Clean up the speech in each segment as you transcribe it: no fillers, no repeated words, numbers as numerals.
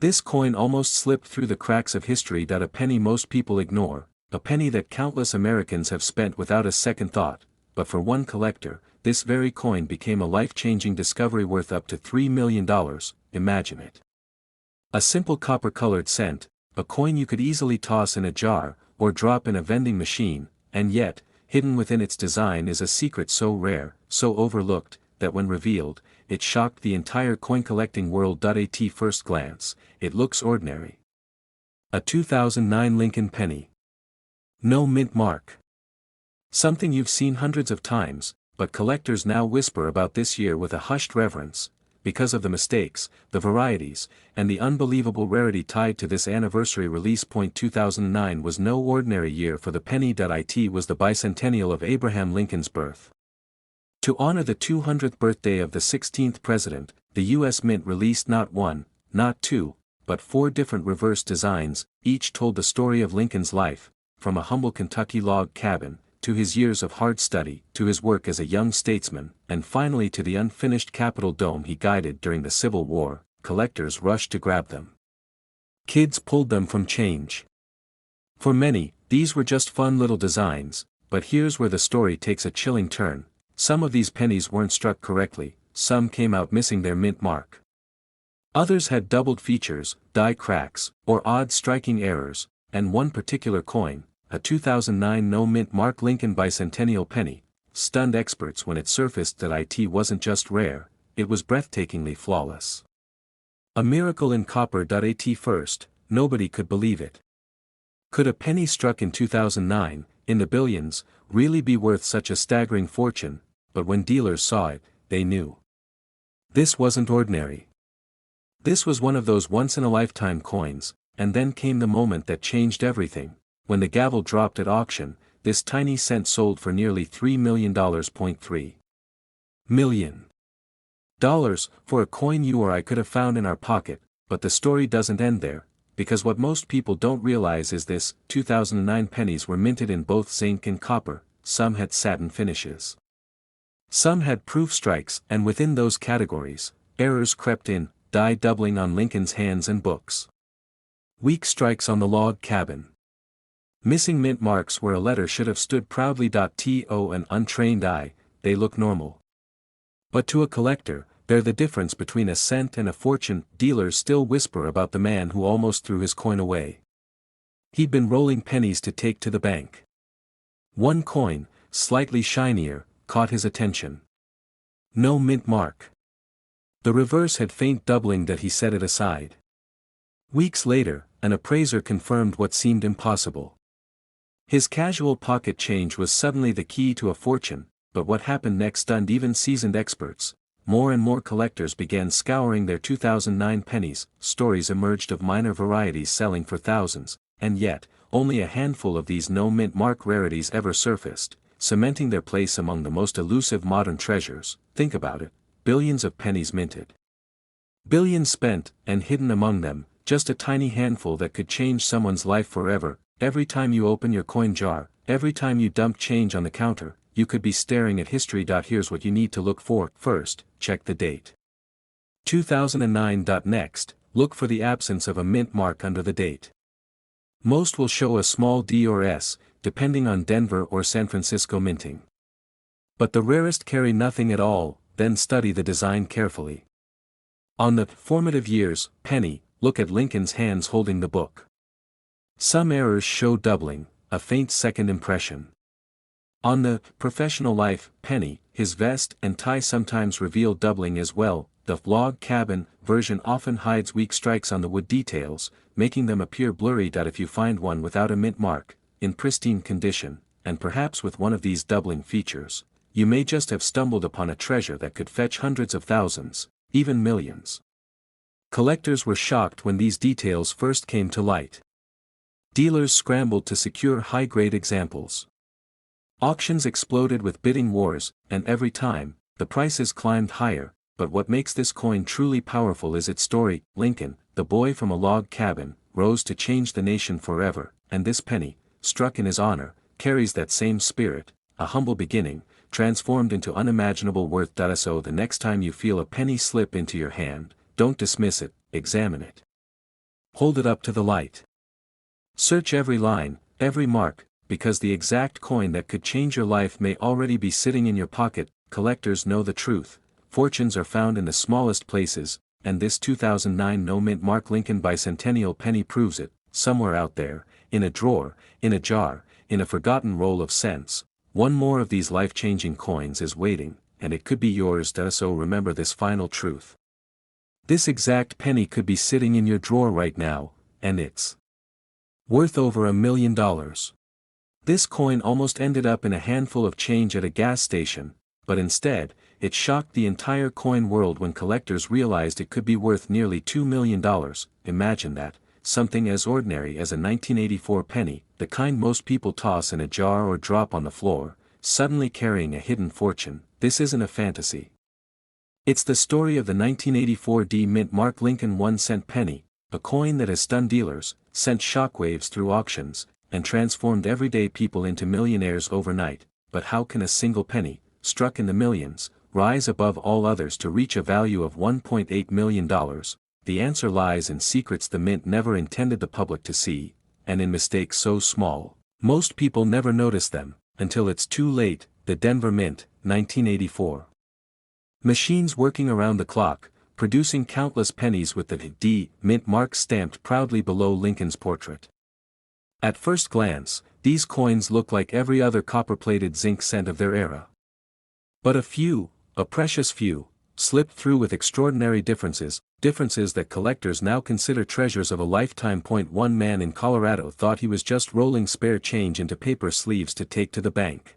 This coin almost slipped through the cracks of history. A penny most people ignore, a penny that countless Americans have spent without a second thought, but for one collector, this very coin became a life-changing discovery worth up to $3 million, imagine it. A simple copper-colored cent, a coin you could easily toss in a jar, or drop in a vending machine, and yet, hidden within its design is a secret so rare, so overlooked, that when revealed, it shocked the entire coin-collecting world. At first glance, it looks ordinary. A 2009 Lincoln penny. No mint mark. Something you've seen hundreds of times, but collectors now whisper about this year with a hushed reverence, because of the mistakes, the varieties, and the unbelievable rarity tied to this anniversary release. 2009 was no ordinary year for the penny. It was the bicentennial of Abraham Lincoln's birth. To honor the 200th birthday of the 16th president, the U.S. Mint released not one, not two, but four different reverse designs, each told the story of Lincoln's life, from a humble Kentucky log cabin, to his years of hard study, to his work as a young statesman, and finally to the unfinished Capitol dome he guided during the Civil War. Collectors rushed to grab them. Kids pulled them from change. For many, these were just fun little designs, but here's where the story takes a chilling turn. Some of these pennies weren't struck correctly, some came out missing their mint mark. Others had doubled features, die cracks, or odd striking errors, and one particular coin, a 2009 no mint mark Lincoln bicentennial penny, stunned experts when it surfaced. That it wasn't just rare, it was breathtakingly flawless. A miracle in copper. At first, nobody could believe it. Could a penny struck in 2009, in the billions, really be worth such a staggering fortune? But when dealers saw it, they knew. This wasn't ordinary. This was one of those once-in-a-lifetime coins, and then came the moment that changed everything. When the gavel dropped at auction, this tiny cent sold for nearly $3 million. $3 million for a coin you or I could have found in our pocket. But the story doesn't end there, because what most people don't realize is this: 2009 pennies were minted in both zinc and copper. Some had satin finishes. Some had proof strikes, and within those categories, errors crept in, die doubling on Lincoln's hands and books. Weak strikes on the log cabin. Missing mint marks where a letter should have stood proudly. To an untrained eye, they look normal. But to a collector, they're the difference between a cent and a fortune. Dealers still whisper about the man who almost threw his coin away. He'd been rolling pennies to take to the bank. One coin, slightly shinier, caught his attention. No mint mark. The reverse had faint doubling. He set it aside. Weeks later, an appraiser confirmed what seemed impossible. His casual pocket change was suddenly the key to a fortune, but what happened next stunned even seasoned experts. More and more collectors began scouring their 2009 pennies. Stories emerged of minor varieties selling for thousands, and yet, only a handful of these no mint mark rarities ever surfaced, cementing their place among the most elusive modern treasures. Think about it, billions of pennies minted. Billions spent, and hidden among them, just a tiny handful that could change someone's life forever. Every time you open your coin jar, every time you dump change on the counter, you could be staring at history. Here's what you need to look for. First, check the date. 2009. Next, look for the absence of a mint mark under the date. Most will show a small D or S, depending on Denver or San Francisco minting. But the rarest carry nothing at all. Then study the design carefully. On the formative years penny, look at Lincoln's hands holding the book. Some errors show doubling, a faint second impression. On the professional life penny, his vest and tie sometimes reveal doubling as well. The log cabin version often hides weak strikes on the wood details, making them appear blurry. If you find one without a mint mark, in pristine condition, and perhaps with one of these doubling features, you may just have stumbled upon a treasure that could fetch hundreds of thousands, even millions. Collectors were shocked when these details first came to light. Dealers scrambled to secure high-grade examples. Auctions exploded with bidding wars, and every time, the prices climbed higher. But what makes this coin truly powerful is its story. Lincoln, the boy from a log cabin, rose to change the nation forever, and this penny, struck in his honor, carries that same spirit, a humble beginning, transformed into unimaginable worth. So the next time you feel a penny slip into your hand, don't dismiss it, examine it. Hold it up to the light. Search every line, every mark, because the exact coin that could change your life may already be sitting in your pocket. Collectors know the truth. Fortunes are found in the smallest places, and this 2009 no-mint Mark Lincoln bicentennial penny proves it. Somewhere out there, in a drawer, in a jar, in a forgotten roll of cents, one more of these life-changing coins is waiting, and it could be yours. So remember this final truth. This exact penny could be sitting in your drawer right now, and it's worth over $1 million. This coin almost ended up in a handful of change at a gas station, but instead, it shocked the entire coin world when collectors realized it could be worth nearly $2 million. Imagine that, something as ordinary as a 1984 penny, the kind most people toss in a jar or drop on the floor, suddenly carrying a hidden fortune. This isn't a fantasy. It's the story of the 1984 mint Mark Lincoln 1-cent penny, a coin that has stunned dealers, sent shockwaves through auctions, and transformed everyday people into millionaires overnight. But how can a single penny, struck in the millions, rise above all others to reach a value of $1.8 million? The answer lies in secrets the mint never intended the public to see, and in mistakes so small, most people never notice them, until it's too late. The Denver Mint, 1984. Machines working around the clock, producing countless pennies with the D mint mark stamped proudly below Lincoln's portrait. At first glance, these coins look like every other copper-plated zinc cent of their era. But a precious few, slipped through with extraordinary differences that collectors now consider treasures of a lifetime. One man in Colorado thought he was just rolling spare change into paper sleeves to take to the bank.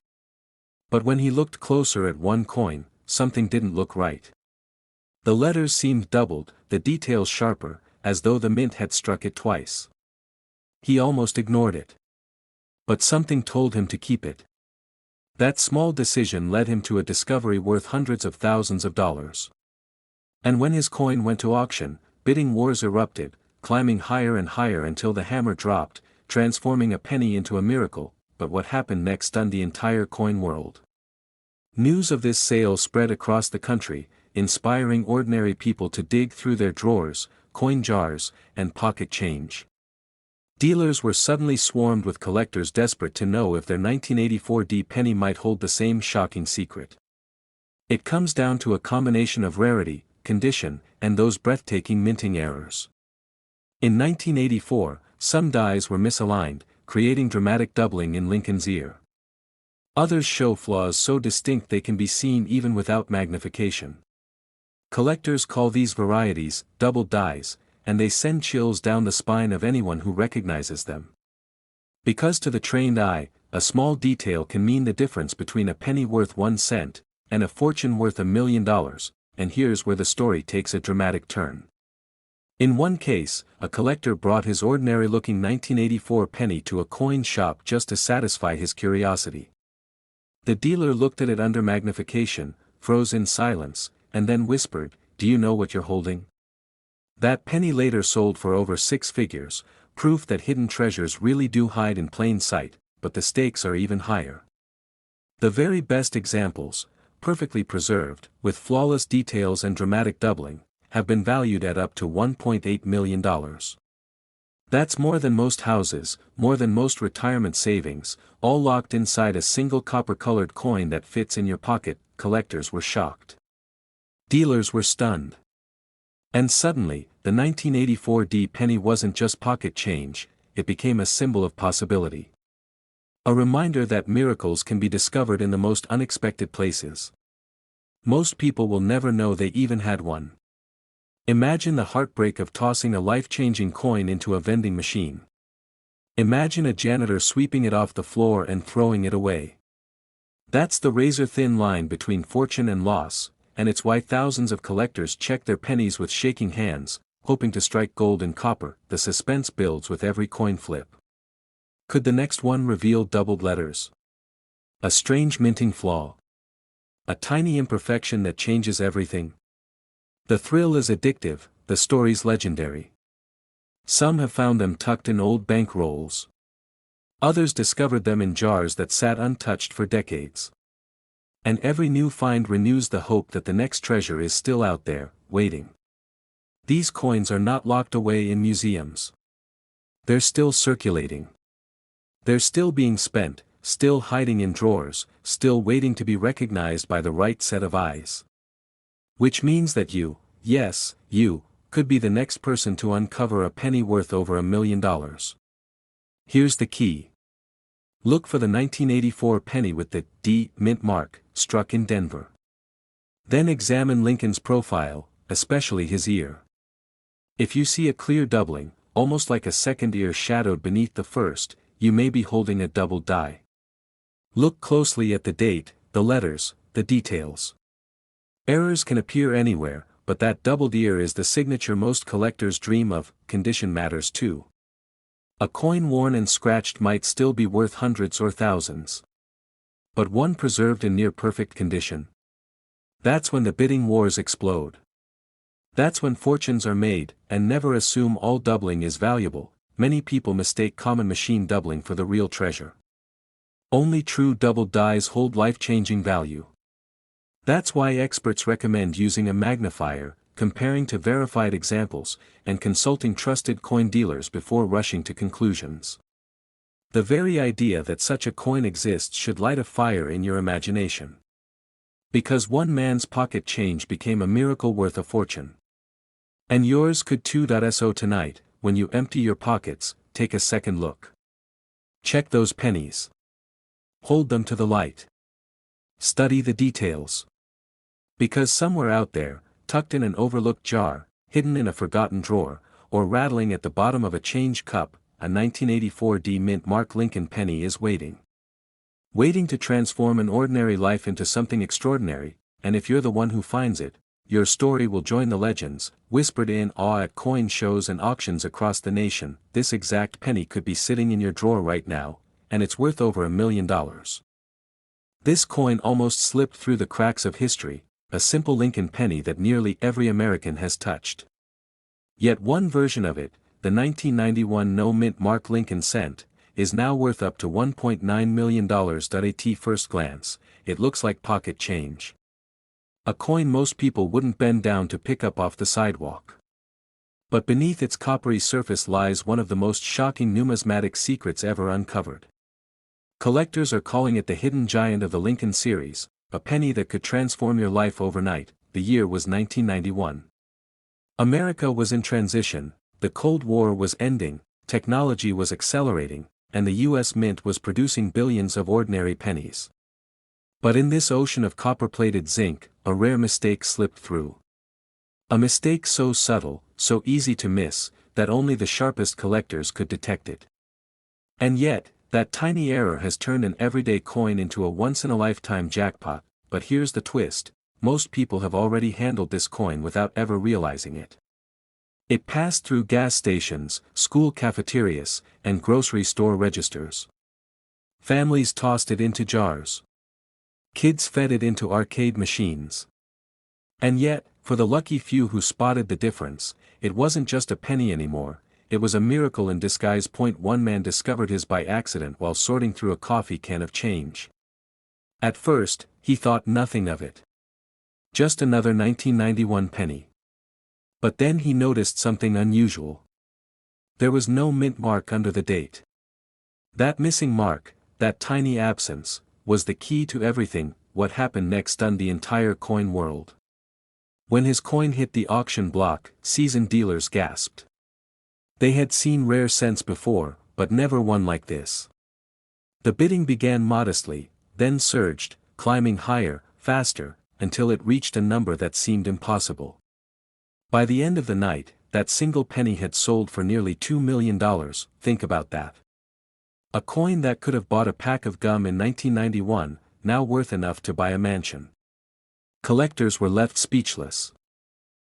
But when he looked closer at one coin, something didn't look right. The letters seemed doubled, the details sharper, as though the mint had struck it twice. He almost ignored it. But something told him to keep it. That small decision led him to a discovery worth hundreds of thousands of dollars. And when his coin went to auction, bidding wars erupted, climbing higher and higher until the hammer dropped, transforming a penny into a miracle. But what happened next stunned the entire coin world. News of this sale spread across the country, inspiring ordinary people to dig through their drawers, coin jars, and pocket change. Dealers were suddenly swarmed with collectors desperate to know if their 1984 penny might hold the same shocking secret. It comes down to a combination of rarity, condition, and those breathtaking minting errors. In 1984, some dies were misaligned, creating dramatic doubling in Lincoln's ear. Others show flaws so distinct they can be seen even without magnification. Collectors call these varieties double dies, and they send chills down the spine of anyone who recognizes them. Because to the trained eye, a small detail can mean the difference between a penny worth 1 cent, and a fortune worth $1 million, and here's where the story takes a dramatic turn. In one case, a collector brought his ordinary-looking 1984 penny to a coin shop just to satisfy his curiosity. The dealer looked at it under magnification, froze in silence, and then whispered, "Do you know what you're holding?" That penny later sold for over 6 figures, proof that hidden treasures really do hide in plain sight, but the stakes are even higher. The very best examples, perfectly preserved, with flawless details and dramatic doubling, have been valued at up to $1.8 million. That's more than most houses, more than most retirement savings, all locked inside a single copper-colored coin that fits in your pocket. Collectors were shocked. Dealers were stunned. And suddenly, the 1984 penny wasn't just pocket change, it became a symbol of possibility. A reminder that miracles can be discovered in the most unexpected places. Most people will never know they even had one. Imagine the heartbreak of tossing a life-changing coin into a vending machine. Imagine a janitor sweeping it off the floor and throwing it away. That's the razor-thin line between fortune and loss, and it's why thousands of collectors check their pennies with shaking hands, hoping to strike gold and copper. The suspense builds with every coin flip. Could the next one reveal doubled letters? A strange minting flaw? A tiny imperfection that changes everything? The thrill is addictive, the story's legendary. Some have found them tucked in old bank rolls. Others discovered them in jars that sat untouched for decades. And every new find renews the hope that the next treasure is still out there, waiting. These coins are not locked away in museums. They're still circulating. They're still being spent, still hiding in drawers, still waiting to be recognized by the right set of eyes. Which means that you, yes, you, could be the next person to uncover a penny worth over $1 million. Here's the key. Look for the 1984 penny with the D mint mark, struck in Denver. Then examine Lincoln's profile, especially his ear. If you see a clear doubling, almost like a second ear shadowed beneath the first, you may be holding a doubled die. Look closely at the date, the letters, the details. Errors can appear anywhere, but that doubled ear is the signature most collectors dream of. Condition matters too. A coin worn and scratched might still be worth hundreds or thousands. But one preserved in near-perfect condition? That's when the bidding wars explode. That's when fortunes are made, and never assume all doubling is valuable. Many people mistake common machine doubling for the real treasure. Only true doubled dies hold life-changing value. That's why experts recommend using a magnifier, comparing to verified examples, and consulting trusted coin dealers before rushing to conclusions. The very idea that such a coin exists should light a fire in your imagination. Because one man's pocket change became a miracle worth a fortune. And yours could too. So tonight, when you empty your pockets, take a second look. Check those pennies. Hold them to the light. Study the details. Because somewhere out there, tucked in an overlooked jar, hidden in a forgotten drawer, or rattling at the bottom of a change cup, a 1984 D mint mark Lincoln penny is waiting. Waiting to transform an ordinary life into something extraordinary, and if you're the one who finds it, your story will join the legends, whispered in awe at coin shows and auctions across the nation. This exact penny could be sitting in your drawer right now, and it's worth over $1 million. This coin almost slipped through the cracks of history, a simple Lincoln penny that nearly every American has touched. Yet one version of it, the 1991 no-mint mark Lincoln cent, is now worth up to $1.9 million. At first glance, it looks like pocket change. A coin most people wouldn't bend down to pick up off the sidewalk. But beneath its coppery surface lies one of the most shocking numismatic secrets ever uncovered. Collectors are calling it the hidden giant of the Lincoln series, a penny that could transform your life overnight. The year was 1991. America was in transition, the Cold War was ending, technology was accelerating, and the U.S. Mint was producing billions of ordinary pennies. But in this ocean of copper-plated zinc, a rare mistake slipped through. A mistake so subtle, so easy to miss, that only the sharpest collectors could detect it. And yet, that tiny error has turned an everyday coin into a once-in-a-lifetime jackpot. But here's the twist: most people have already handled this coin without ever realizing it. It passed through gas stations, school cafeterias, and grocery store registers. Families tossed it into jars. Kids fed it into arcade machines. And yet, for the lucky few who spotted the difference, it wasn't just a penny anymore, it was a miracle in disguise. One man discovered his by accident while sorting through a coffee can of change. At first, he thought nothing of it. Just another 1991 penny. But then he noticed something unusual. There was no mint mark under the date. That missing mark, that tiny absence, was the key to everything. What happened next stunned the entire coin world. When his coin hit the auction block, seasoned dealers gasped. They had seen rare cents before, but never one like this. The bidding began modestly, then surged, climbing higher, faster, until it reached a number that seemed impossible. By the end of the night, that single penny had sold for nearly $2 million. Think about that. A coin that could have bought a pack of gum in 1991, now worth enough to buy a mansion. Collectors were left speechless.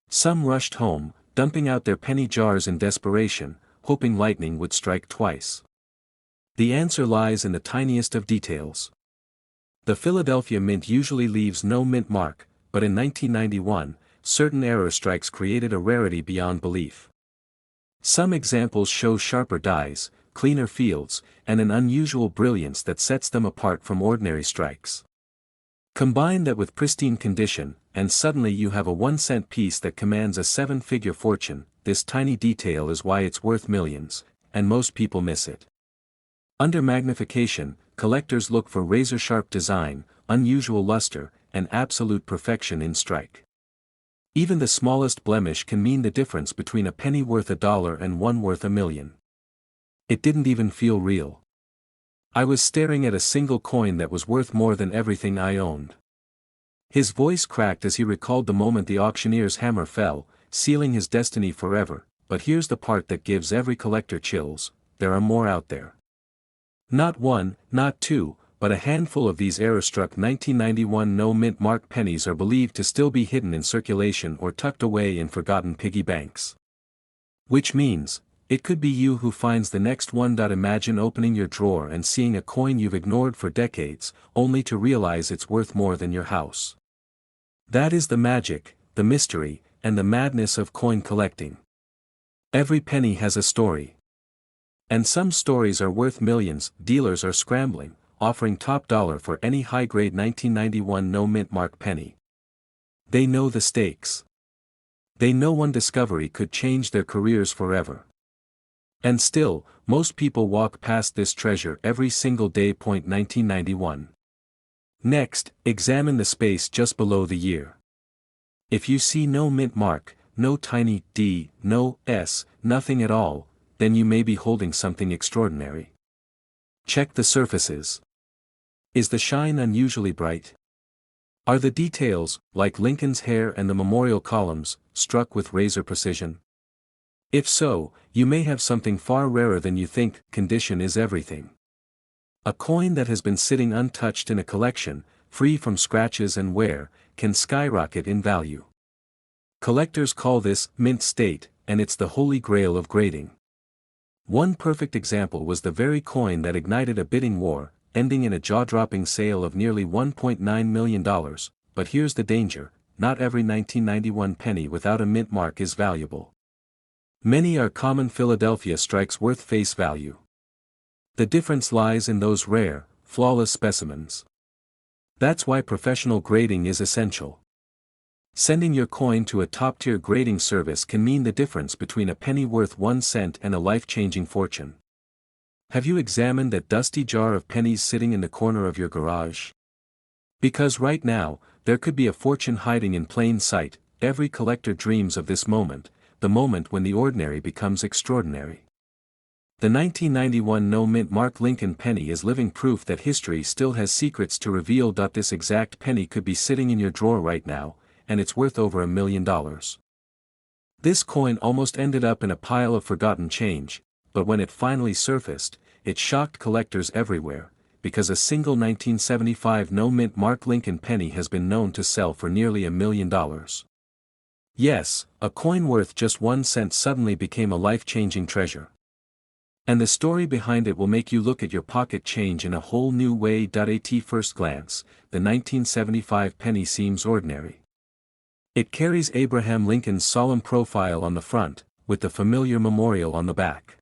Some rushed home, dumping out their penny jars in desperation, hoping lightning would strike twice. The answer lies in the tiniest of details. The Philadelphia Mint usually leaves no mint mark, but in 1991, certain error strikes created a rarity beyond belief. Some examples show sharper dies, cleaner fields, and an unusual brilliance that sets them apart from ordinary strikes. Combine that with pristine condition, and suddenly you have a 1-cent piece that commands a 7-figure fortune. This tiny detail is why it's worth millions, and most people miss it. Under magnification, collectors look for razor-sharp design, unusual luster, and absolute perfection in strike. Even the smallest blemish can mean the difference between a penny worth $1 and one worth $1 million. It didn't even feel real. I was staring at a single coin that was worth more than everything I owned. His voice cracked as he recalled the moment the auctioneer's hammer fell, sealing his destiny forever. But here's the part that gives every collector chills: there are more out there. Not one, not two, but a handful of these error-struck 1991 no-mint mark pennies are believed to still be hidden in circulation or tucked away in forgotten piggy banks. Which means, it could be you who finds the next one. Imagine opening your drawer and seeing a coin you've ignored for decades, only to realize it's worth more than your house. That is the magic, the mystery, and the madness of coin collecting. Every penny has a story. And some stories are worth millions. Dealers are scrambling, offering top dollar for any high-grade 1991 no-mint mark penny. They know the stakes. They know one discovery could change their careers forever. And still, most people walk past this treasure every single day. 1991. Next, examine the space just below the year. If you see no mint mark, no tiny D, no S, nothing at all, then you may be holding something extraordinary. Check the surfaces. Is the shine unusually bright? Are the details, like Lincoln's hair and the memorial columns, struck with razor precision? If so, you may have something far rarer than you think. Condition is everything. A coin that has been sitting untouched in a collection, free from scratches and wear, can skyrocket in value. Collectors call this mint state, and it's the holy grail of grading. One perfect example was the very coin that ignited a bidding war, ending in a jaw-dropping sale of nearly $1.9 million. But here's the danger: not every 1991 penny without a mint mark is valuable. Many are common Philadelphia strikes worth face value. The difference lies in those rare, flawless specimens. That's why professional grading is essential. Sending your coin to a top-tier grading service can mean the difference between a penny worth 1 cent and a life-changing fortune. Have you examined that dusty jar of pennies sitting in the corner of your garage? Because right now, there could be a fortune hiding in plain sight. Every collector dreams of this moment, the moment when the ordinary becomes extraordinary. The 1991 no-mint mark Lincoln penny is living proof that history still has secrets to reveal. This exact penny could be sitting in your drawer right now, and it's worth over $1 million. This coin almost ended up in a pile of forgotten change, but when it finally surfaced, it shocked collectors everywhere, because a single 1975 no-mint mark Lincoln penny has been known to sell for nearly $1 million. Yes, a coin worth just 1 cent suddenly became a life-changing treasure. And the story behind it will make you look at your pocket change in a whole new way. At first glance, the 1975 penny seems ordinary. It carries Abraham Lincoln's solemn profile on the front, with the familiar memorial on the back.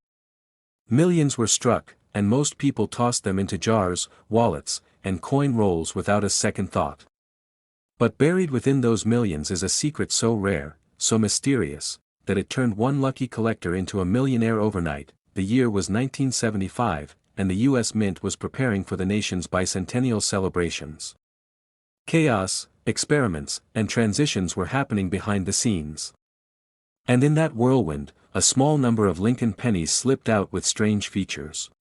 Millions were struck, and most people tossed them into jars, wallets, and coin rolls without a second thought. But buried within those millions is a secret so rare, so mysterious, that it turned one lucky collector into a millionaire overnight. The year was 1975, and the U.S. Mint was preparing for the nation's bicentennial celebrations. Chaos, experiments, and transitions were happening behind the scenes. And in that whirlwind, a small number of Lincoln pennies slipped out with strange features.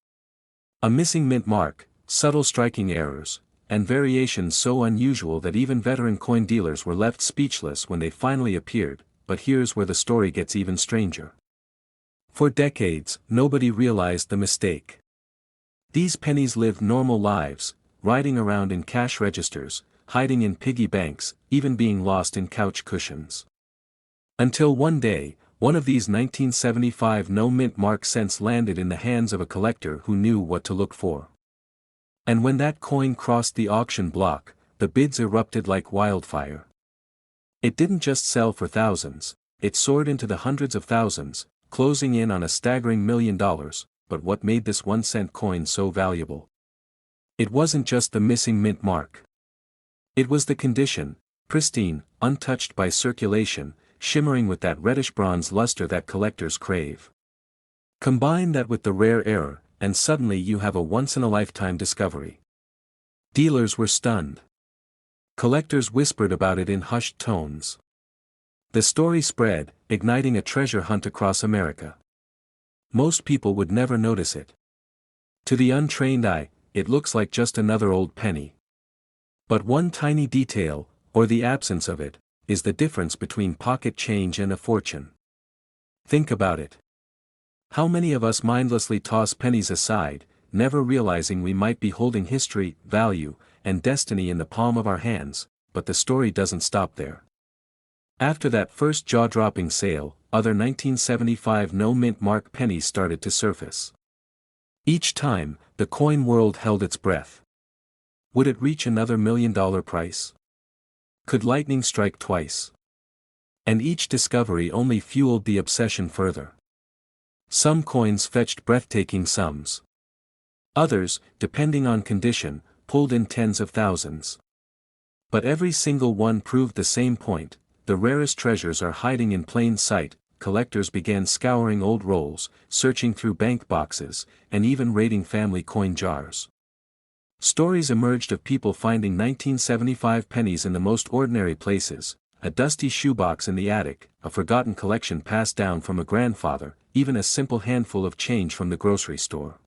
A missing mint mark, subtle striking errors, and variations so unusual that even veteran coin dealers were left speechless when they finally appeared. But here's where the story gets even stranger. For decades, nobody realized the mistake. These pennies lived normal lives, riding around in cash registers, hiding in piggy banks, even being lost in couch cushions. Until one day, one of these 1975 no-mint mark cents landed in the hands of a collector who knew what to look for. And when that coin crossed the auction block, the bids erupted like wildfire. It didn't just sell for thousands, it soared into the hundreds of thousands, closing in on a staggering $1 million. But what made this 1 cent coin so valuable? It wasn't just the missing mint mark. It was the condition, pristine, untouched by circulation, shimmering with that reddish bronze luster that collectors crave. Combine that with the rare error, and suddenly you have a once-in-a-lifetime discovery. Dealers were stunned. Collectors whispered about it in hushed tones. The story spread, igniting a treasure hunt across America. Most people would never notice it. To the untrained eye, it looks like just another old penny. But one tiny detail, or the absence of it, is the difference between pocket change and a fortune. Think about it. How many of us mindlessly toss pennies aside, never realizing we might be holding history, value, and destiny in the palm of our hands, but the story doesn't stop there. After that first jaw-dropping sale, other 1975 no-mint mark pennies started to surface. Each time, the coin world held its breath. Would it reach another $1 million price? Could lightning strike twice? And each discovery only fueled the obsession further. Some coins fetched breathtaking sums. Others, depending on condition, pulled in tens of thousands. But every single one proved the same point: the rarest treasures are hiding in plain sight. Collectors began scouring old rolls, searching through bank boxes, and even raiding family coin jars. Stories emerged of people finding 1975 pennies in the most ordinary places: a dusty shoebox in the attic, a forgotten collection passed down from a grandfather, even a simple handful of change from the grocery store.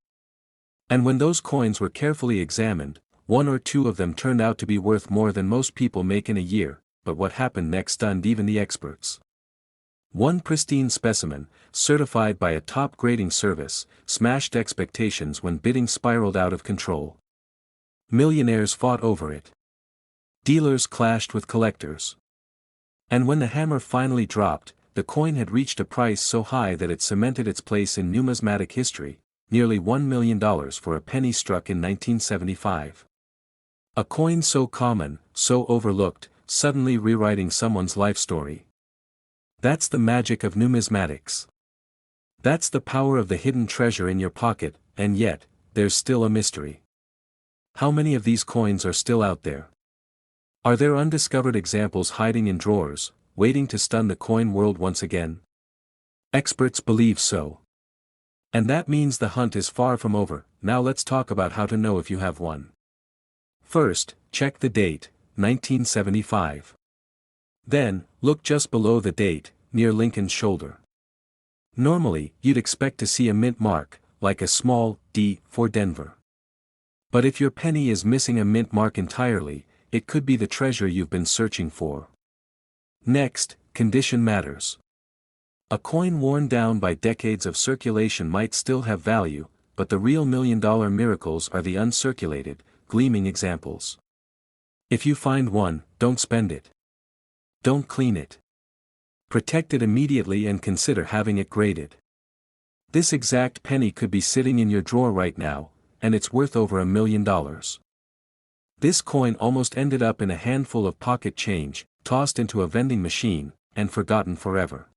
And when those coins were carefully examined, one or two of them turned out to be worth more than most people make in a year. But what happened next stunned even the experts. One pristine specimen, certified by a top grading service, smashed expectations when bidding spiraled out of control. Millionaires fought over it. Dealers clashed with collectors. And when the hammer finally dropped, the coin had reached a price so high that it cemented its place in numismatic history, nearly $1 million for a penny struck in 1975. A coin so common, so overlooked, suddenly rewriting someone's life story. That's the magic of numismatics. That's the power of the hidden treasure in your pocket, and yet, there's still a mystery. How many of these coins are still out there? Are there undiscovered examples hiding in drawers, waiting to stun the coin world once again? Experts believe so. And that means the hunt is far from over. Now let's talk about how to know if you have one. First, check the date, 1975. Then, look just below the date, near Lincoln's shoulder. Normally, you'd expect to see a mint mark, like a small D for Denver. But if your penny is missing a mint mark entirely, it could be the treasure you've been searching for. Next, condition matters. A coin worn down by decades of circulation might still have value, but the real million-dollar miracles are the uncirculated, gleaming examples. If you find one, don't spend it. Don't clean it. Protect it immediately and consider having it graded. This exact penny could be sitting in your drawer right now, and it's worth over $1 million. This coin almost ended up in a handful of pocket change, tossed into a vending machine, and forgotten forever.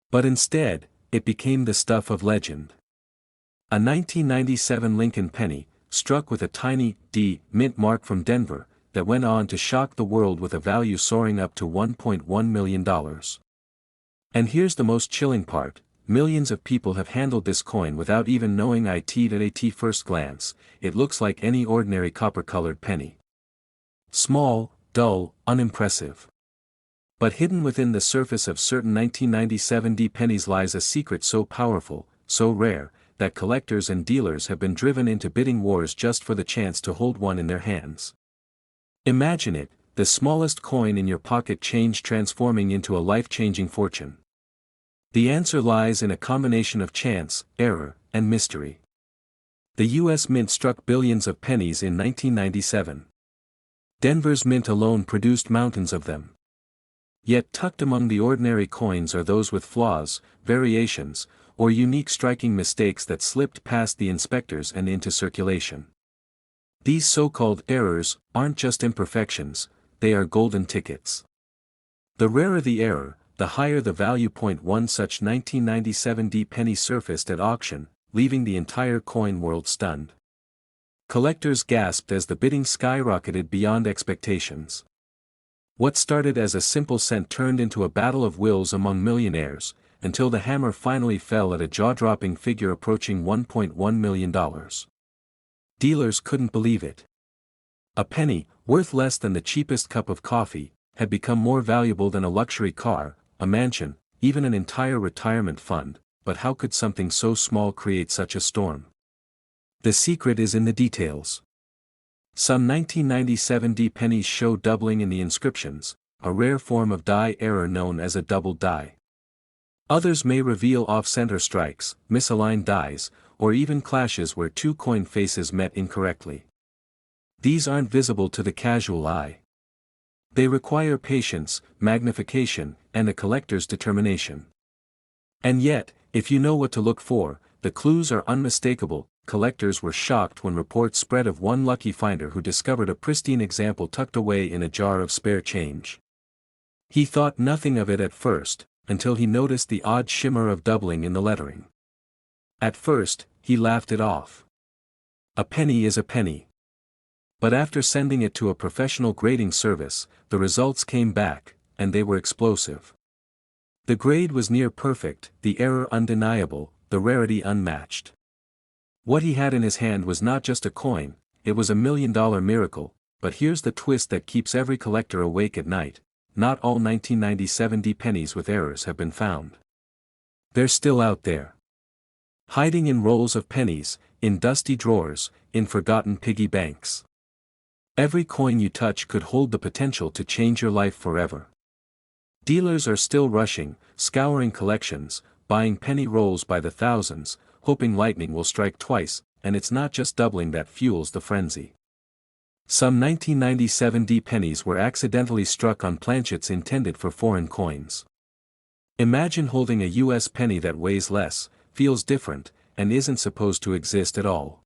But instead, it became the stuff of legend. A 1997 Lincoln penny, struck with a tiny D mint mark from Denver, that went on to shock the world with a value soaring up to $1.1 million. And here's the most chilling part: millions of people have handled this coin without even knowing it at first glance. It looks like any ordinary copper-colored penny. Small, dull, unimpressive. But hidden within the surface of certain 1997 D pennies lies a secret so powerful, so rare, that collectors and dealers have been driven into bidding wars just for the chance to hold one in their hands. Imagine it, the smallest coin in your pocket change transforming into a life-changing fortune. The answer lies in a combination of chance, error, and mystery. The U.S. Mint struck billions of pennies in 1997. Denver's mint alone produced mountains of them. Yet tucked among the ordinary coins are those with flaws, variations, or unique striking mistakes that slipped past the inspectors and into circulation. These so-called errors aren't just imperfections, they are golden tickets. The rarer the error, the higher the value. One such 1997 D penny surfaced at auction, leaving the entire coin world stunned. Collectors gasped as the bidding skyrocketed beyond expectations. What started as a simple cent turned into a battle of wills among millionaires, until the hammer finally fell at a jaw-dropping figure approaching $1.1 million. Dealers couldn't believe it. A penny, worth less than the cheapest cup of coffee, had become more valuable than a luxury car, a mansion, even an entire retirement fund, but how could something so small create such a storm? The secret is in the details. Some 1997 pennies show doubling in the inscriptions, a rare form of die error known as a doubled die. Others may reveal off-center strikes, misaligned dies, or even clashes where two coin faces met incorrectly. These aren't visible to the casual eye. They require patience, magnification, and a collector's determination. And yet, if you know what to look for, the clues are unmistakable. Collectors were shocked when reports spread of one lucky finder who discovered a pristine example tucked away in a jar of spare change. He thought nothing of it at first, until he noticed the odd shimmer of doubling in the lettering. At first, he laughed it off. A penny is a penny. But after sending it to a professional grading service, the results came back, and they were explosive. The grade was near perfect, the error undeniable, the rarity unmatched. What he had in his hand was not just a coin, it was $1 million miracle, but here's the twist that keeps every collector awake at night: not all 1997 pennies with errors have been found. They're still out there. Hiding in rolls of pennies, in dusty drawers, in forgotten piggy banks. Every coin you touch could hold the potential to change your life forever. Dealers are still rushing, scouring collections, buying penny rolls by the thousands, hoping lightning will strike twice, and it's not just doubling that fuels the frenzy. Some 1997 pennies were accidentally struck on planchets intended for foreign coins. Imagine holding a US penny that weighs less, feels different, and isn't supposed to exist at all.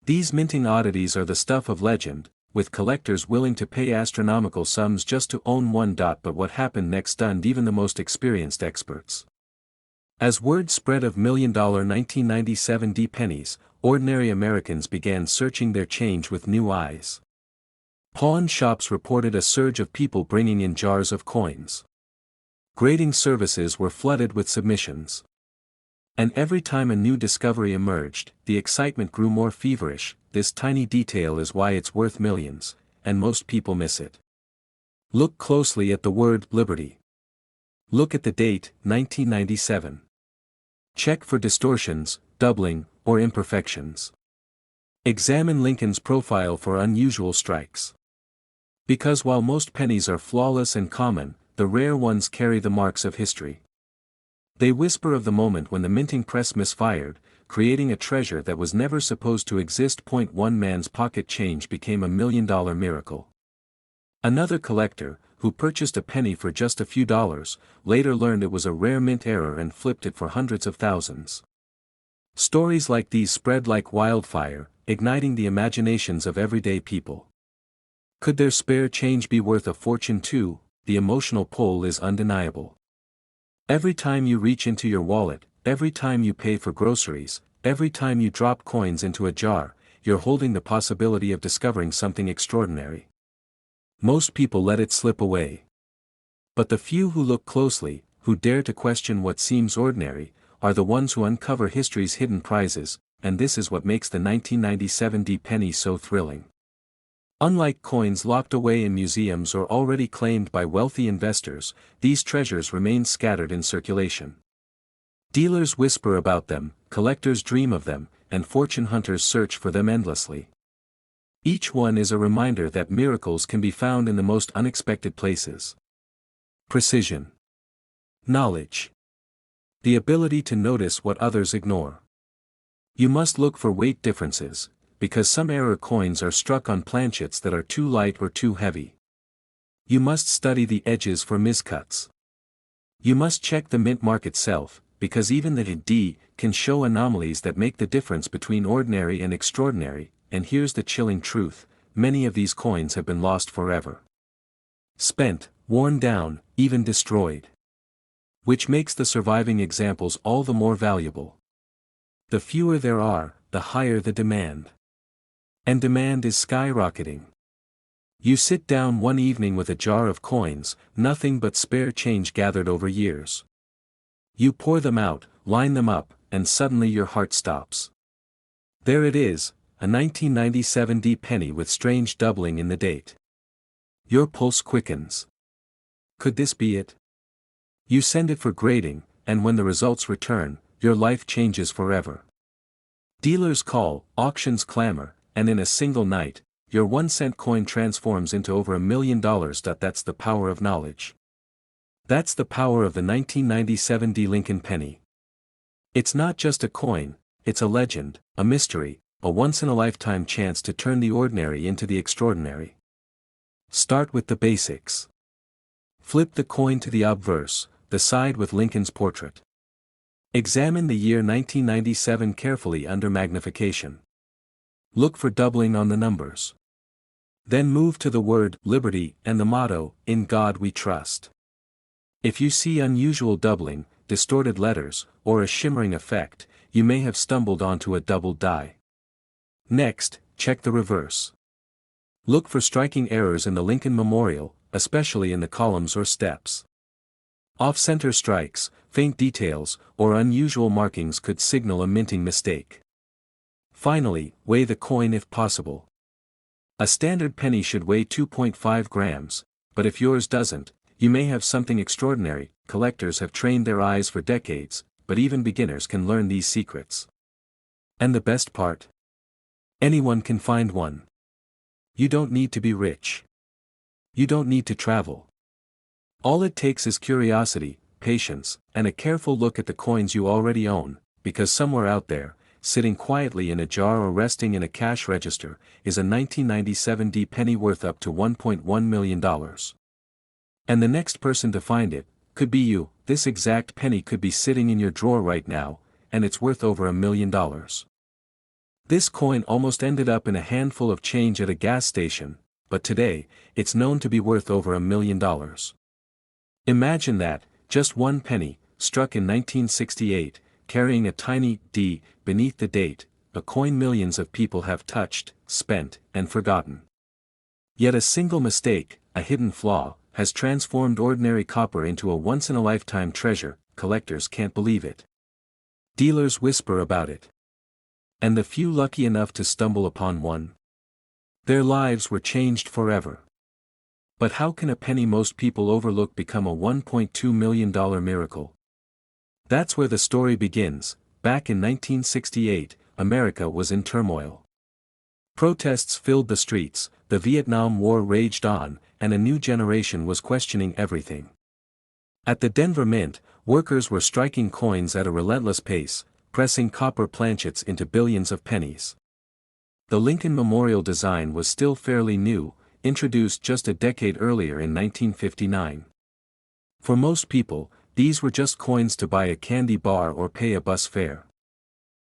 These minting oddities are the stuff of legend, with collectors willing to pay astronomical sums just to own one. But what happened next stunned even the most experienced experts. As word spread of $1 million 1997 pennies, ordinary Americans began searching their change with new eyes. Pawn shops reported a surge of people bringing in jars of coins. Grading services were flooded with submissions. And every time a new discovery emerged, the excitement grew more feverish. This tiny detail is why it's worth millions, and most people miss it. Look closely at the word liberty. Look at the date, 1997. Check for distortions, doubling, or imperfections. Examine Lincoln's profile for unusual strikes. Because while most pennies are flawless and common, the rare ones carry the marks of history. They whisper of the moment when the minting press misfired, creating a treasure that was never supposed to exist. One man's pocket change became $1 million miracle. Another collector, who purchased a penny for just a few dollars, later learned it was a rare mint error and flipped it for hundreds of thousands. Stories like these spread like wildfire, igniting the imaginations of everyday people. Could their spare change be worth a fortune too? The emotional pull is undeniable. Every time you reach into your wallet, every time you pay for groceries, every time you drop coins into a jar, you're holding the possibility of discovering something extraordinary. Most people let it slip away. But the few who look closely, who dare to question what seems ordinary, are the ones who uncover history's hidden prizes, and this is what makes the 1997 penny so thrilling. Unlike coins locked away in museums or already claimed by wealthy investors, these treasures remain scattered in circulation. Dealers whisper about them, collectors dream of them, and fortune hunters search for them endlessly. Each one is a reminder that miracles can be found in the most unexpected places. Precision. Knowledge. The ability to notice what others ignore. You must look for weight differences, because some error coins are struck on planchets that are too light or too heavy. You must study the edges for miscuts. You must check the mint mark itself, because even the D can show anomalies that make the difference between ordinary and extraordinary. And here's the chilling truth: many of these coins have been lost forever. Spent, worn down, even destroyed. Which makes the surviving examples all the more valuable. The fewer there are, the higher the demand. And demand is skyrocketing. You sit down one evening with a jar of coins, nothing but spare change gathered over years. You pour them out, line them up, and suddenly your heart stops. There it is, a 1997 penny with strange doubling in the date. Your pulse quickens. Could this be it? You send it for grading, and when the results return, your life changes forever. Dealers call, auctions clamor, and in a single night, your 1-cent coin transforms into over $1 million. That's the power of knowledge. That's the power of the 1997 Lincoln penny. It's not just a coin, it's a legend, a mystery, a once-in-a-lifetime chance to turn the ordinary into the extraordinary. Start with the basics. Flip the coin to the obverse, the side with Lincoln's portrait. Examine the year 1997 carefully under magnification. Look for doubling on the numbers. Then move to the word liberty and the motto, "In God We Trust." If you see unusual doubling, distorted letters, or a shimmering effect, you may have stumbled onto a doubled die. Next, check the reverse. Look for striking errors in the Lincoln Memorial, especially in the columns or steps. Off-center strikes, faint details, or unusual markings could signal a minting mistake. Finally, weigh the coin if possible. A standard penny should weigh 2.5 grams, but if yours doesn't, you may have something extraordinary. Collectors have trained their eyes for decades, but even beginners can learn these secrets. And the best part? Anyone can find one. You don't need to be rich. You don't need to travel. All it takes is curiosity, patience, and a careful look at the coins you already own, because somewhere out there, sitting quietly in a jar or resting in a cash register, is a 1997 penny worth up to $1.1 million. And the next person to find it could be you. This exact penny could be sitting in your drawer right now, and it's worth over $1 million. This coin almost ended up in a handful of change at a gas station, but today, it's known to be worth over $1 million. Imagine that, just one penny, struck in 1968, carrying a tiny D beneath the date, a coin millions of people have touched, spent, and forgotten. Yet a single mistake, a hidden flaw, has transformed ordinary copper into a once-in-a-lifetime treasure. Collectors can't believe it. Dealers whisper about it. And the few lucky enough to stumble upon one? Their lives were changed forever. But how can a penny most people overlook become a $1.2 million miracle? That's where the story begins. Back in 1968, America was in turmoil. Protests filled the streets, the Vietnam War raged on, and a new generation was questioning everything. At the Denver Mint, workers were striking coins at a relentless pace, pressing copper planchets into billions of pennies. The Lincoln Memorial design was still fairly new, introduced just a decade earlier in 1959. For most people, these were just coins to buy a candy bar or pay a bus fare.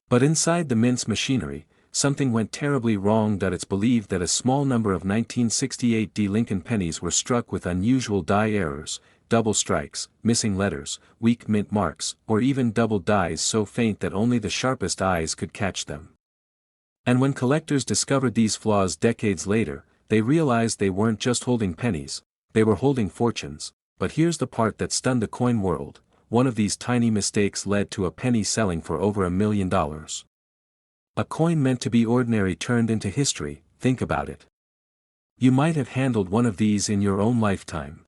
But inside the mint's machinery, something went terribly wrong. It's believed that a small number of 1968 Lincoln pennies were struck with unusual die errors, double strikes, missing letters, weak mint marks, or even double dies so faint that only the sharpest eyes could catch them. And when collectors discovered these flaws decades later, they realized they weren't just holding pennies, they were holding fortunes. But here's the part that stunned the coin world: one of these tiny mistakes led to a penny selling for over $1 million. A coin meant to be ordinary turned into history. Think about it. You might have handled one of these in your own lifetime.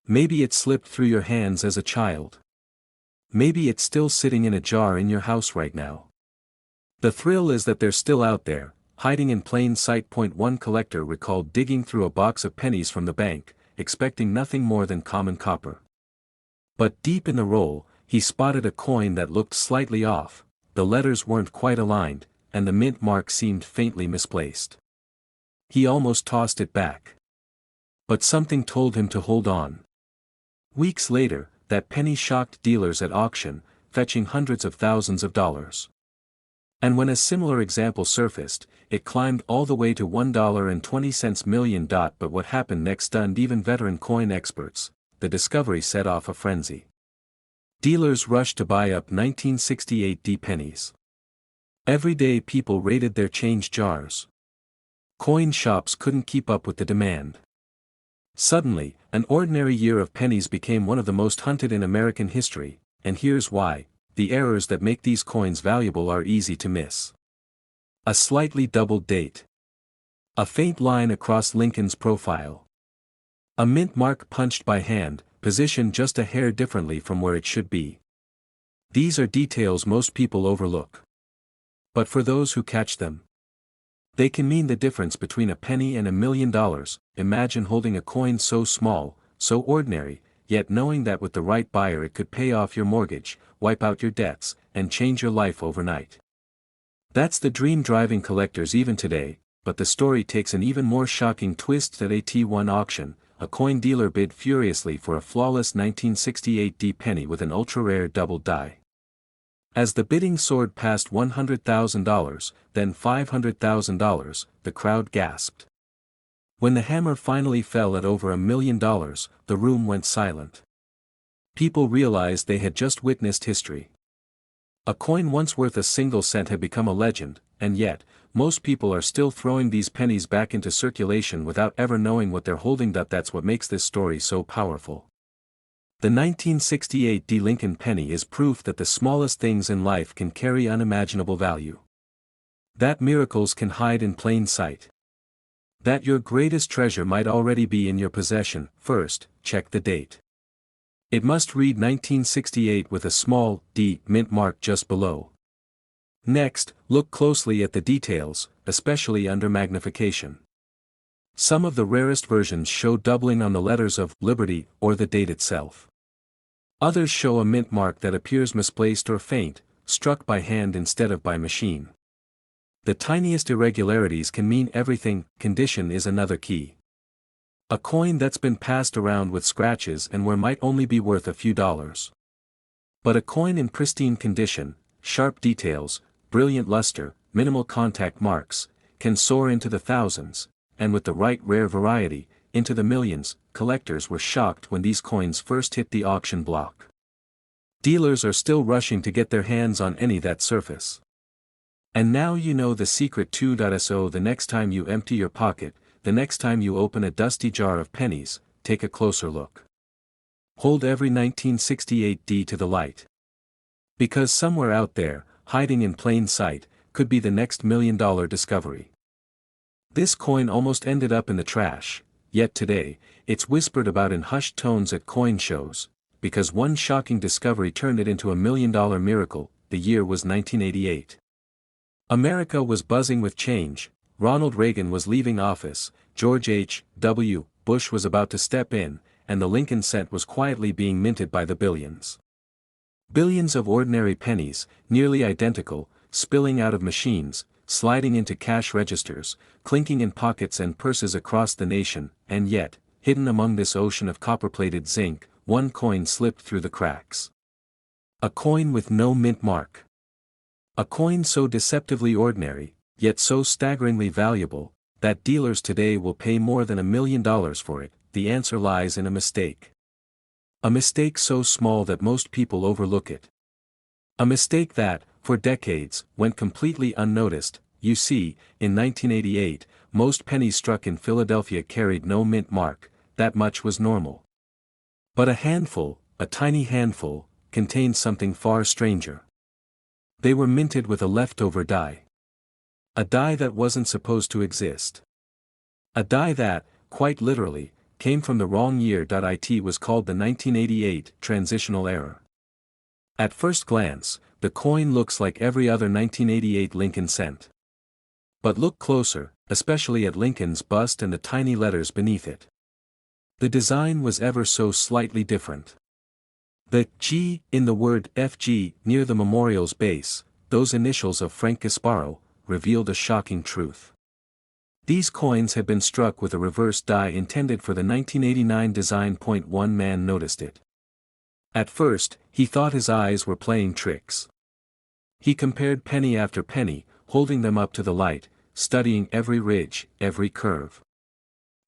Maybe it slipped through your hands as a child. Maybe it's still sitting in a jar in your house right now. The thrill is that they're still out there, hiding in plain sight. One collector recalled digging through a box of pennies from the bank, expecting nothing more than common copper. But deep in the roll, he spotted a coin that looked slightly off. The letters weren't quite aligned, and the mint mark seemed faintly misplaced. He almost tossed it back. But something told him to hold on. Weeks later, that penny shocked dealers at auction, fetching hundreds of thousands of dollars. And when a similar example surfaced, it climbed all the way to $1.20 million. But what happened next stunned even veteran coin experts. The discovery set off a frenzy. Dealers rushed to buy up 1968 pennies. Every day people raided their change jars. Coin shops couldn't keep up with the demand. Suddenly, an ordinary year of pennies became one of the most hunted in American history, and here's why: the errors that make these coins valuable are easy to miss. A slightly doubled date. A faint line across Lincoln's profile. A mint mark punched by hand, positioned just a hair differently from where it should be. These are details most people overlook. But for those who catch them, they can mean the difference between a penny and $1 million. Imagine holding a coin so small, so ordinary, yet knowing that with the right buyer it could pay off your mortgage, wipe out your debts, and change your life overnight. That's the dream driving collectors even today, but the story takes an even more shocking twist at a T1 auction. A coin dealer bid furiously for a flawless 1968 D penny with an ultra-rare double die. As the bidding soared past $100,000, then $500,000, the crowd gasped. When the hammer finally fell at over $1 million, the room went silent. People realized they had just witnessed history. A coin once worth a single cent had become a legend, and yet, most people are still throwing these pennies back into circulation without ever knowing what they're holding. That's what makes this story so powerful. The 1968 D Lincoln penny is proof that the smallest things in life can carry unimaginable value. That miracles can hide in plain sight. That your greatest treasure might already be in your possession. First, check the date. It must read 1968 with a small D mint mark just below. Next, look closely at the details, especially under magnification. Some of the rarest versions show doubling on the letters of Liberty or the date itself. Others show a mint mark that appears misplaced or faint, struck by hand instead of by machine. The tiniest irregularities can mean everything. Condition is another key. A coin that's been passed around with scratches and wear might only be worth a few dollars. But a coin in pristine condition, sharp details, brilliant luster, minimal contact marks, can soar into the thousands, and with the right rare variety, into the millions. Collectors were shocked when these coins first hit the auction block. Dealers are still rushing to get their hands on any that surface. And now you know the secret too. So the next time you empty your pocket, the next time you open a dusty jar of pennies, take a closer look. Hold every 1968 D to the light. Because somewhere out there, hiding in plain sight, could be the next $1 million discovery. This coin almost ended up in the trash, yet today, it's whispered about in hushed tones at coin shows, because one shocking discovery turned it into $1 million miracle. The year was 1988. America was buzzing with change. Ronald Reagan was leaving office, George H.W. Bush was about to step in, and the Lincoln cent was quietly being minted by the billions. Billions of ordinary pennies, nearly identical, spilling out of machines, sliding into cash registers, clinking in pockets and purses across the nation, and yet, hidden among this ocean of copper-plated zinc, one coin slipped through the cracks. A coin with no mint mark. A coin so deceptively ordinary, yet so staggeringly valuable, that dealers today will pay more than $1 million for it. The answer lies in a mistake. A mistake so small that most people overlook it. A mistake that, for decades, went completely unnoticed. You see, in 1988, most pennies struck in Philadelphia carried no mint mark. That much was normal. But a handful, a tiny handful, contained something far stranger. They were minted with a leftover die. A die that wasn't supposed to exist. A die that, quite literally, came from the wrong year. It was called the 1988 transitional error. At first glance, the coin looks like every other 1988 Lincoln cent. But look closer, especially at Lincoln's bust and the tiny letters beneath it. The design was ever so slightly different. The G in the word FG near the memorial's base, those initials of Frank Gasparo, revealed a shocking truth. These coins had been struck with a reverse die intended for the 1989 design. One man noticed it. At first, he thought his eyes were playing tricks. He compared penny after penny, holding them up to the light, studying every ridge, every curve.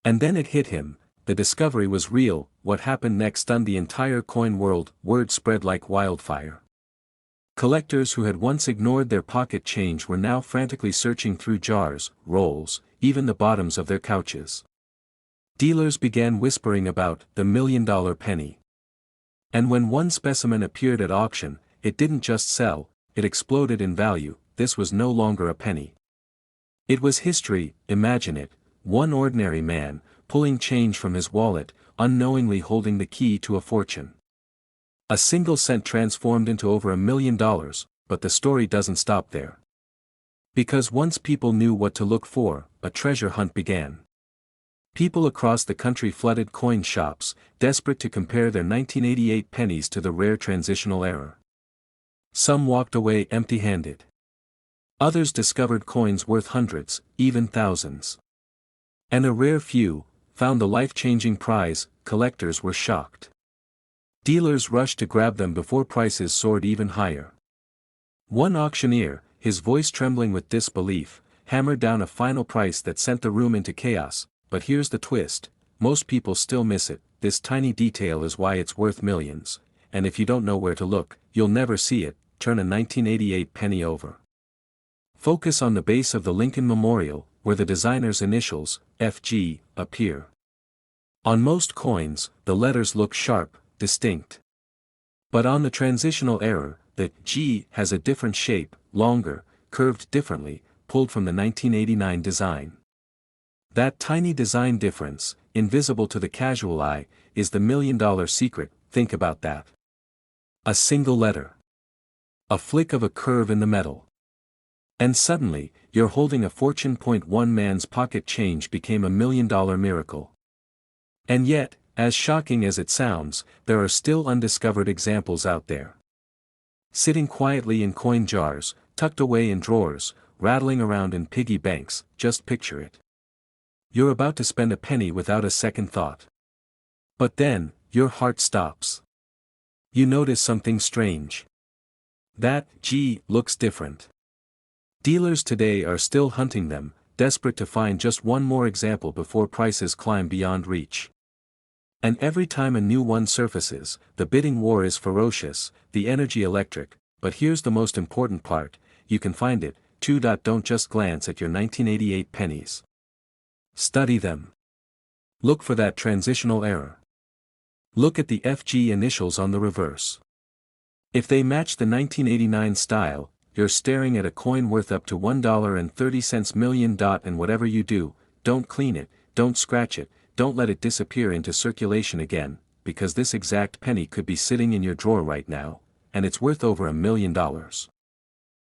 And then it hit him. The discovery was real. What happened next stunned the entire coin world. Word spread like wildfire. Collectors who had once ignored their pocket change were now frantically searching through jars, rolls, even the bottoms of their couches. Dealers began whispering about the $1,000,000 penny. And when one specimen appeared at auction, it didn't just sell, it exploded in value. This was no longer a penny. It was history. Imagine it, one ordinary man, pulling change from his wallet, unknowingly holding the key to a fortune. A single cent transformed into over $1,000,000, but the story doesn't stop there. Because once people knew what to look for, a treasure hunt began. People across the country flooded coin shops, desperate to compare their 1988 pennies to the rare transitional era. Some walked away empty-handed. Others discovered coins worth hundreds, even thousands. And a rare few found the life-changing prize. Collectors were shocked. Dealers rushed to grab them before prices soared even higher. One auctioneer, his voice trembling with disbelief, hammered down a final price that sent the room into chaos. But here's the twist, most people still miss it. This tiny detail is why it's worth millions, and if you don't know where to look, you'll never see it. Turn a 1988 penny over. Focus on the base of the Lincoln Memorial, where the designer's initials, FG, appear. On most coins, the letters look sharp, distinct. But on the transitional era, the G has a different shape, longer, curved differently, pulled from the 1989 design. That tiny design difference, invisible to the casual eye, is the $1,000,000 secret. Think about that. A single letter. A flick of a curve in the metal. And suddenly, you're holding a fortune. One man's pocket change became a $1,000,000 miracle. And yet, as shocking as it sounds, there are still undiscovered examples out there. Sitting quietly in coin jars, tucked away in drawers, rattling around in piggy banks. Just picture it. You're about to spend a penny without a second thought. But then, your heart stops. You notice something strange. That G looks different. Dealers today are still hunting them, desperate to find just one more example before prices climb beyond reach. And every time a new one surfaces, the bidding war is ferocious, the energy electric. But here's the most important part, you can find it. Don't just glance at your 1988 pennies. Study them. Look for that transitional error. Look at the FG initials on the reverse. If they match the 1989 style, you're staring at a coin worth up to $1.30 million. And whatever you do, don't clean it, don't scratch it, don't let it disappear into circulation again, because this exact penny could be sitting in your drawer right now, and it's worth over $1,000,000.